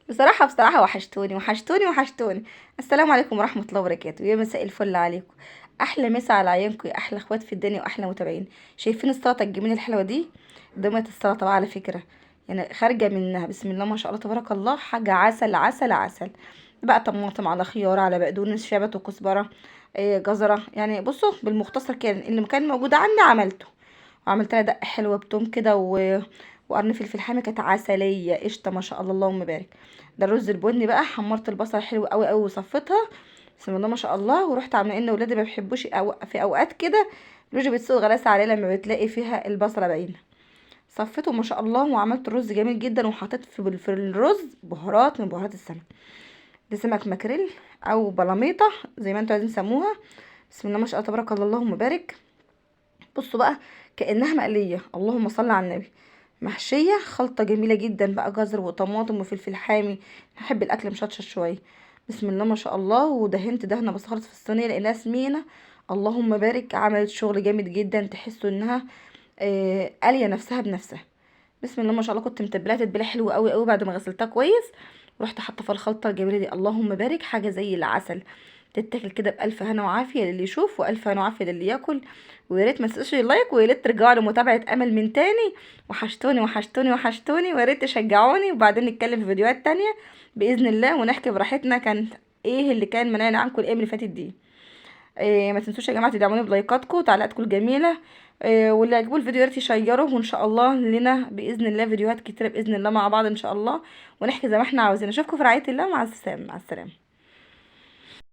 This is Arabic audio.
بصراحة وحشتوني وحشتوني وحشتوني. السلام عليكم ورحمة الله وبركاته، يا مساء الفل عليكم. أحلى مسا على عيونكم يا أحلى اخوات في الدنيا وأحلى متابعين. شايفين السلطة الجميلة الحلوة دي؟ دمية السلطة بقى على فكرة، يعني خارجة منها بسم الله ما شاء الله تبارك الله، حاجة عسل عسل عسل. بقى طماطم على خيار على بقدونس شبت وكزبرة، جزرة. يعني بصوا بالمختصر كان اللي كان موجود عندي عملته. وعملت لها دقة حلوة بتوم كده وقرن فلفل حامي، كانت عسلية قشطة ما شاء الله اللهم بارك. ده الرز البني بقى، حمرت البصل حلو قوي قوي وصفيتها بسم الله ما شاء الله. ورحت عامله ان ولادي ما بيحبوش في اوقات كده لوجي بتسوق غلاسه عليه لما بتلاقي فيها البصله باينه. صفيته ما شاء الله وعملت الرز جميل جدا، وحطيت في الرز بهارات من بهارات السمك. ده سمك ماكريل او بلاميطه زي ما انتوا عايزين تسموها. بسم الله ما شاء الله تبارك الله اللهم بارك. بصوا بقى، كأنها مقلية اللهم صل على النبي. محشية خلطة جميلة جدا بقى، جزر وطماطم وفلفل حامي. بحب الأكل مشطشط شوية. بسم الله ما شاء الله. ودهنت دهنة بس خالص في الصينية لأنها سمينة. اللهم بارك، عملت شغل جامد جدا، تحسوا انها قالية نفسها بنفسها. بسم الله ما شاء الله. كنت متبلها تتبيله حلوه قوي قوي بعد ما غسلتها كويس. ورحت حاطه في الخلطه الجميله دي اللهم بارك، حاجه زي العسل. تتاكل كده بألف هنا وعافيه للي يشوف، وألف هنا وعافيه للي ياكل. ويا ريت ما تنسوش اللايك، ويا ريت ترجعوا لمتابعه امل من تاني. وحشتوني وحشتوني وحشتوني، ويا ريت تشجعوني، وبعدين نتكلم في فيديوهات تانية باذن الله ونحكي براحتنا كان ايه اللي كان منعنا عنكم الايام اللي فاتت دي. ما تنسوش يا جماعه تدعموني بلايكاتكم وتعليقاتكم الجميله. واللي عجبوا الفيديو يا ريت يشيروا، وان شاء الله لنا باذن الله فيديوهات كتيره باذن الله مع بعض ان شاء الله. ونحكي زي ما احنا عاوزين. اشوفكم في رعايه الله، مع السلامه مع السلامه.